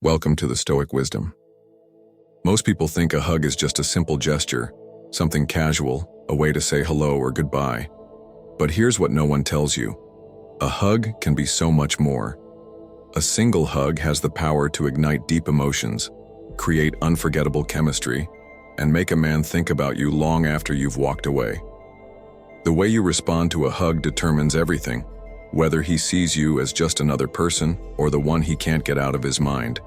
Welcome to the Stoic Wisdom. Most people think a hug is just a simple gesture, something casual, a way to say hello or goodbye. But here's what no one tells you. A hug can be so much more. A single hug has the power to ignite deep emotions, create unforgettable chemistry, and make a man think about you long after you've walked away. The way you respond to a hug determines everything, whether he sees you as just another person or the one he can't get out of his mind.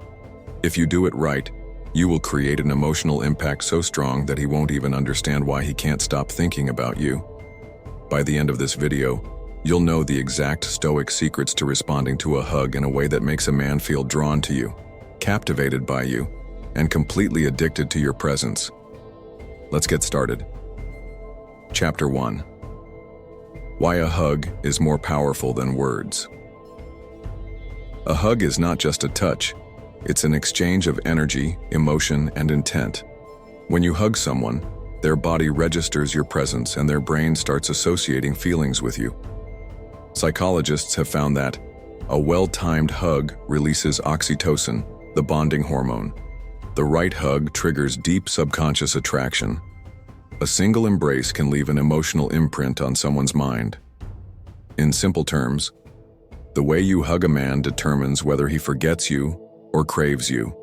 If you do it right, you will create an emotional impact so strong that he won't even understand why he can't stop thinking about you. By the end of this video, you'll know the exact Stoic secrets to responding to a hug in a way that makes a man feel drawn to you, captivated by you, and completely addicted to your presence. Let's get started. Chapter 1. Why a hug is more powerful than words. A hug is not just a touch. It's an exchange of energy, emotion, and intent. When you hug someone, their body registers your presence and their brain starts associating feelings with you. Psychologists have found that a well-timed hug releases oxytocin, the bonding hormone. The right hug triggers deep subconscious attraction. A single embrace can leave an emotional imprint on someone's mind. In simple terms, the way you hug a man determines whether he forgets you or craves you.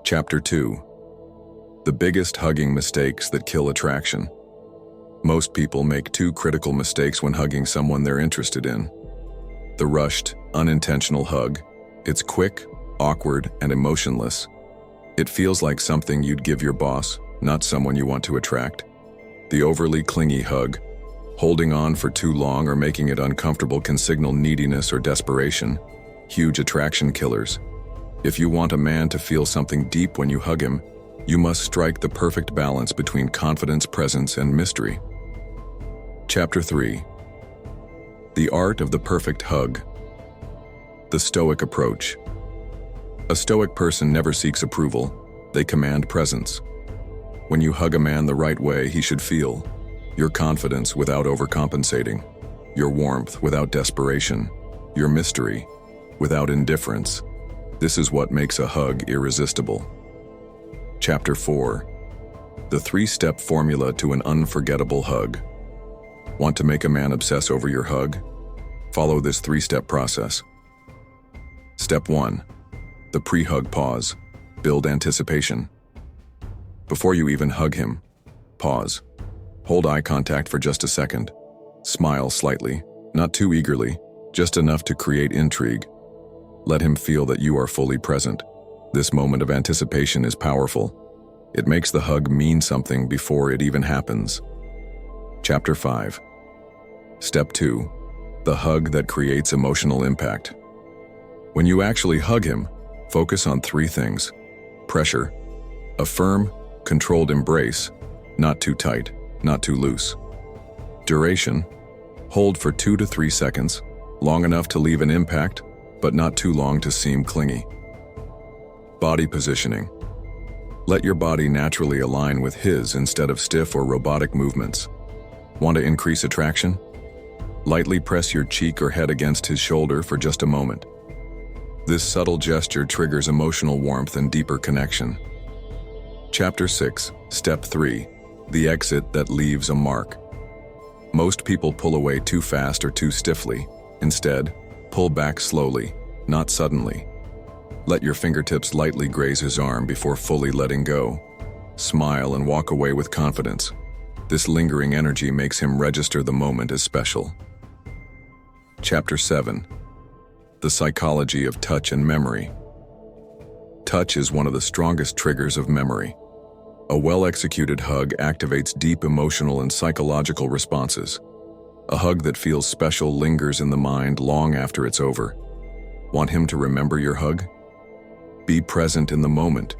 Chapter 2. The biggest hugging mistakes that kill attraction. Most people make two critical mistakes when hugging someone they're interested in. The rushed, unintentional hug. It's quick, awkward, and emotionless. It feels like something you'd give your boss, not someone you want to attract. The overly clingy hug. Holding on for too long or making it uncomfortable can signal neediness or desperation. Huge attraction killers. If you want a man to feel something deep when you hug him, you must strike the perfect balance between confidence, presence, and mystery. Chapter 3. The art of the perfect hug. The Stoic approach. A Stoic person never seeks approval. They command presence. When you hug a man the right way, he should feel your confidence without overcompensating, your warmth without desperation, your mystery without indifference. This is what makes a hug irresistible. Chapter 4. The 3-step formula to an unforgettable hug. Want to make a man obsess over your hug? Follow this 3-step process. Step 1. The pre-hug pause. Build anticipation. Before you even hug him, pause. Hold eye contact for just a second. Smile slightly, not too eagerly, just enough to create intrigue. Let him feel that you are fully present. This moment of anticipation is powerful. It makes the hug mean something before it even happens. Chapter 5. Step 2. The hug that creates emotional impact. When you actually hug him, focus on 3 things. Pressure. A firm, controlled embrace, not too tight, not too loose. Duration. Hold for 2 to 3 seconds, long enough to leave an impact, but not too long to seem clingy. Body positioning. Let your body naturally align with his instead of stiff or robotic movements. Want to increase attraction? Lightly press your cheek or head against his shoulder for just a moment. This subtle gesture triggers emotional warmth and deeper connection. Chapter 6, Step 3. The exit that leaves a mark. Most people pull away too fast or too stiffly. Instead, pull back slowly, not suddenly. Let your fingertips lightly graze his arm before fully letting go. Smile and walk away with confidence. This lingering energy makes him register the moment as special. Chapter 7. The psychology of touch and memory. Touch is one of the strongest triggers of memory. A well-executed hug activates deep emotional and psychological responses. A hug that feels special lingers in the mind long after it's over. Want him to remember your hug? Be present in the moment,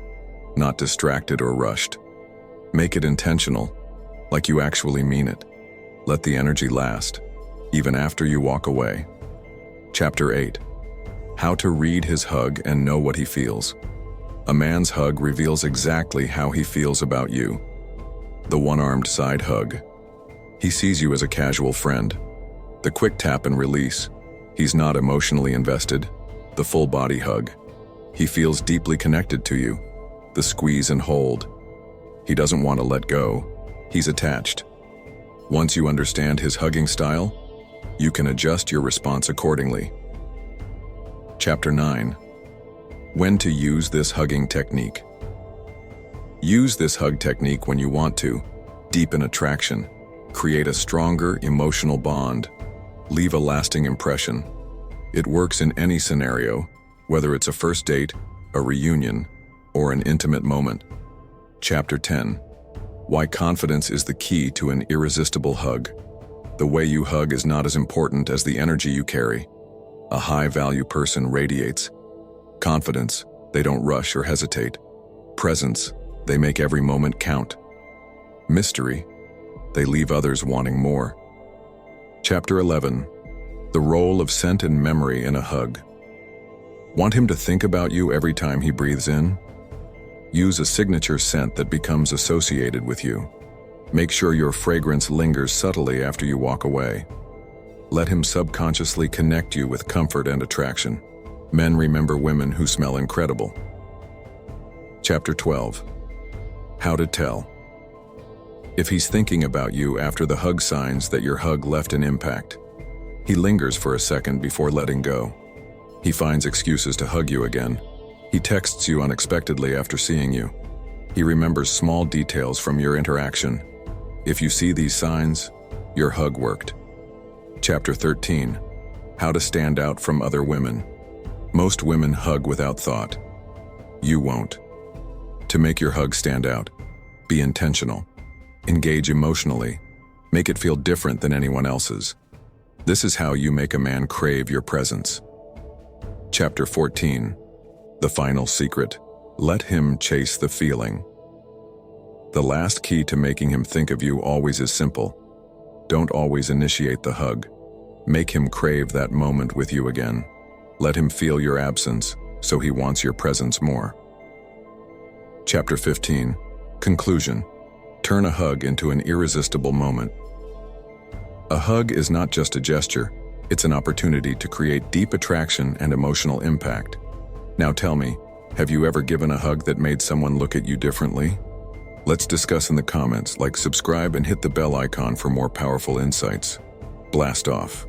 not distracted or rushed. Make it intentional, like you actually mean it. Let the energy last, even after you walk away. Chapter 8. How to read his hug and know what he feels. A man's hug reveals exactly how he feels about you. The one-armed side hug. He sees you as a casual friend. The quick tap and release. He's not emotionally invested. The full body hug. He feels deeply connected to you. The squeeze and hold. He doesn't want to let go. He's attached. Once you understand his hugging style, you can adjust your response accordingly. Chapter 9. When to use this hugging technique. Use this hug technique when you want to deepen attraction, create a stronger emotional bond, leave a lasting impression. It works in any scenario, whether it's a first date, a reunion, or an intimate moment. Chapter 10. Why confidence is the key to an irresistible hug. The way you hug is not as important as the energy you carry. A high-value person radiates. Confidence, they don't rush or hesitate. Presence, they make every moment count. Mystery, they leave others wanting more. Chapter 11. The role of scent and memory in a hug. Want him to think about you every time he breathes in? Use a signature scent that becomes associated with you. Make sure your fragrance lingers subtly after you walk away. Let him subconsciously connect you with comfort and attraction. Men remember women who smell incredible. Chapter 12. How to tell. If he's thinking about you after the hug, signs that your hug left an impact. He lingers for a second before letting go. He finds excuses to hug you again. He texts you unexpectedly after seeing you. He remembers small details from your interaction. If you see these signs, your hug worked. Chapter 13. How to stand out from other women. Most women hug without thought. You won't. To make your hug stand out, be intentional. Engage emotionally. Make it feel different than anyone else's. This is how you make a man crave your presence. Chapter 14. The final secret. Let him chase the feeling. The last key to making him think of you always is simple. Don't always initiate the hug. Make him crave that moment with you again. Let him feel your absence, so he wants your presence more. Chapter 15. Conclusion. Turn a hug into an irresistible moment. A hug is not just a gesture, it's an opportunity to create deep attraction and emotional impact. Now tell me, have you ever given a hug that made someone look at you differently? Let's discuss in the comments. Subscribe, and hit the bell icon for more powerful insights. Blast off.